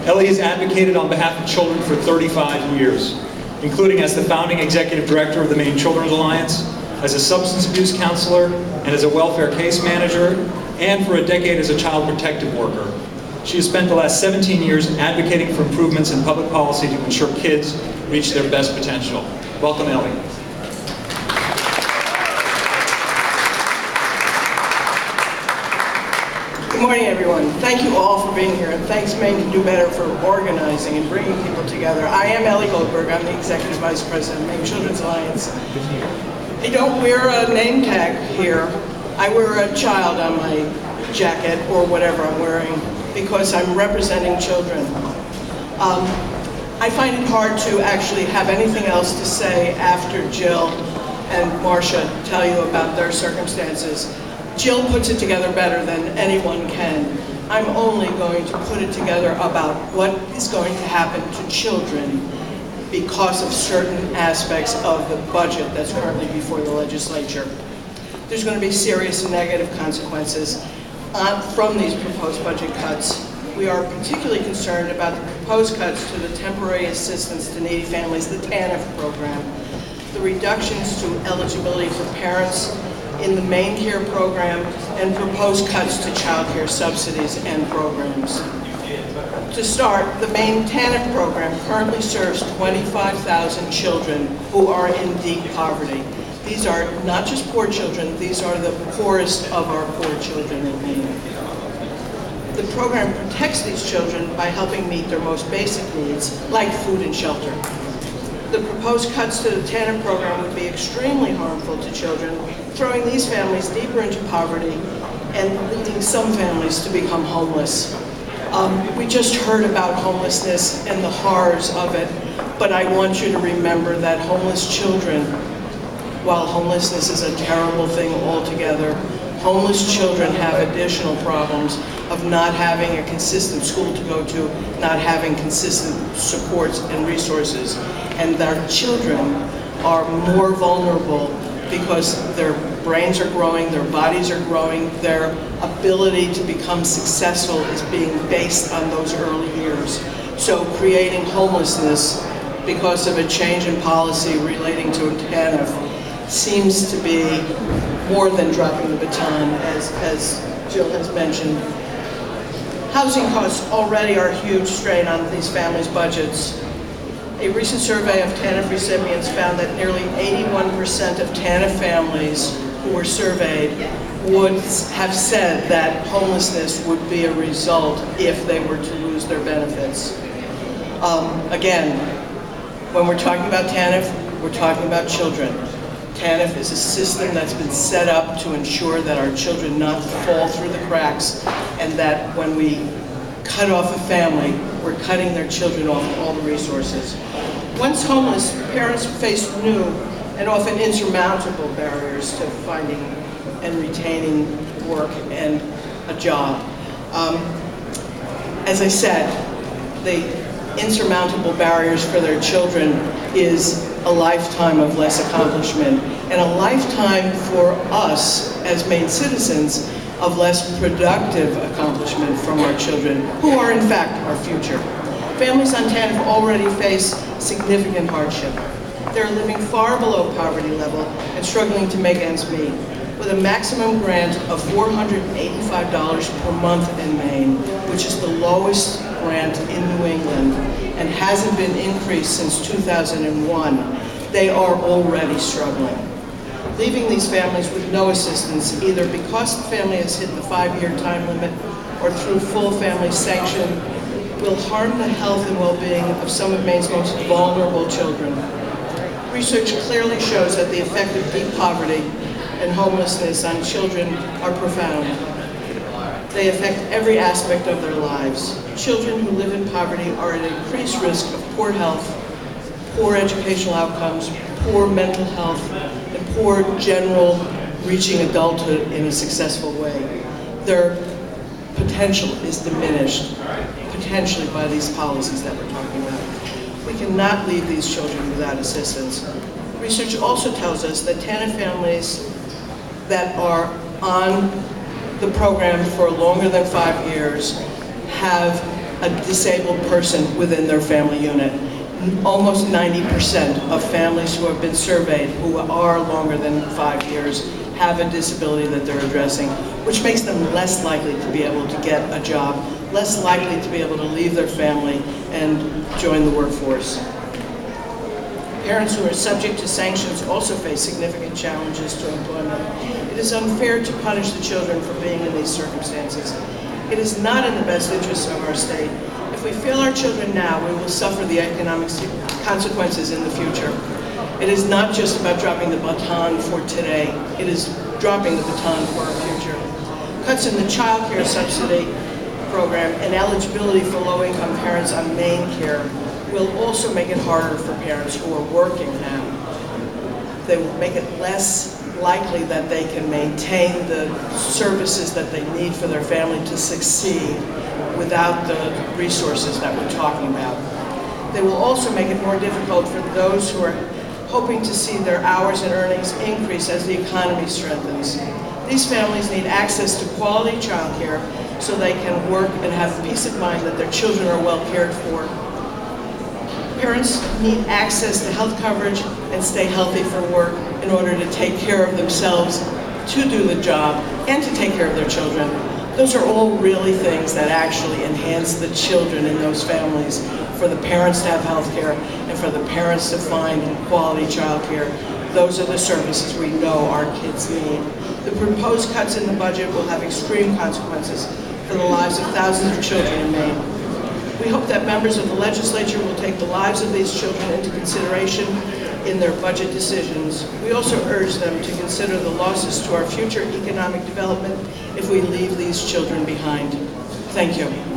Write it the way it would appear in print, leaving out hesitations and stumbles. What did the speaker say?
Ellie has advocated on behalf of children for 35 years, including as the founding executive director of the Maine Children's Alliance, as a substance abuse counselor, and as a welfare case manager, and for a decade as a child protective worker. She has spent the last 17 years advocating for improvements in public policy to ensure kids reach their best potential. Welcome, Ellie. Good morning, everyone. Thank you all for being here, and thanks, Maine Can Do Better, for organizing and bringing people together. I am Ellie Goldberg. I'm the Executive Vice President of Maine Children's Alliance. I don't wear a name tag here. I wear a child on my jacket or whatever I'm wearing because I'm representing children. I find it hard to actually have anything else to say after Jill and Marcia tell you about their circumstances. Jill puts it together better than anyone can. I'm only going to put it together about what is going to happen to children because of certain aspects of the budget that's currently before the legislature. There's going to be serious and negative consequences from these proposed budget cuts. We are particularly concerned about the proposed cuts to the Temporary Assistance to Needy Families, the TANF program, the reductions to eligibility for parents in the Maine Care program, and proposed cuts to child care subsidies and programs. To start, the Maine TANF program currently serves 25,000 children who are in deep poverty. These are not just poor children, these are the poorest of our poor children in Maine. The program protects these children by helping meet their most basic needs, like food and shelter. The proposed cuts to the TANF program would be extremely harmful to children, throwing these families deeper into poverty and leading some families to become homeless. We just heard about homelessness and the horrors of it, but I want you to remember that homeless children, while homelessness is a terrible thing altogether, homeless children have additional problems of not having a consistent school to go to, not having consistent supports and resources, and their children are more vulnerable because their brains are growing, their bodies are growing, their ability to become successful is being based on those early years. So creating homelessness because of a change in policy relating to TANF seems to be more than dropping the baton, as Jill has mentioned. Housing costs already are a huge strain on these families' budgets. A recent survey of TANF recipients found that nearly 81% of TANF families who were surveyed would have said that homelessness would be a result if they were to lose their benefits. Again, when we're talking about TANF, we're talking about children. TANF is a system that's been set up to ensure that our children not fall through the cracks, and that when we cut off a family, we're cutting their children off all the resources. Once homeless, parents face new and often insurmountable barriers to finding and retaining work and a job. As I said, the insurmountable barriers for their children is a lifetime of less accomplishment and a lifetime for us as Maine citizens of less productive accomplishment from our children, who are in fact our future. Families on TANF already face significant hardship. They're living far below poverty level and struggling to make ends meet. With a maximum grant of $485 per month in Maine, which is the lowest grant in New England and hasn't been increased since 2001, they are already struggling. Leaving these families with no assistance, either because the family has hit the 5-year time limit or through full family sanction, will harm the health and well-being of some of Maine's most vulnerable children. Research clearly shows that the effect of deep poverty and homelessness on children are profound. They affect every aspect of their lives. Children who live in poverty are at increased risk of poor health, poor educational outcomes, poor mental health, and poor general reaching adulthood in a successful way. Their potential is diminished, potentially by these policies that we're talking about. We cannot leave these children without assistance. Research also tells us that TANF families that are on the program for longer than 5 years have a disabled person within their family unit. Almost 90% of families who have been surveyed who are longer than 5 years have a disability that they're addressing, which makes them less likely to be able to get a job, less likely to be able to leave their family and join the workforce. Parents who are subject to sanctions also face significant challenges to employment. It is unfair to punish the children for being in these circumstances. It is not in the best interest of our state. If we fail our children now, we will suffer the economic consequences in the future. It is not just about dropping the baton for today, it is dropping the baton for our future. Cuts in the child care subsidy program and eligibility for low-income parents on Maine care will also make it harder for parents who are working now. They will make it less likely that they can maintain the services that they need for their family to succeed without the resources that we're talking about. They will also make it more difficult for those who are hoping to see their hours and earnings increase as the economy strengthens. These families need access to quality childcare so they can work and have peace of mind that their children are well cared for. Parents need access to health coverage and stay healthy for work in order to take care of themselves, to do the job, and to take care of their children. Those are all really things that actually enhance the children in those families, for the parents to have health care and for the parents to find quality child care. Those are the services we know our kids need. The proposed cuts in the budget will have extreme consequences for the lives of thousands of children in Maine. We hope that members of the legislature will take the lives of these children into consideration in their budget decisions. We also urge them to consider the losses to our future economic development if we leave these children behind. Thank you.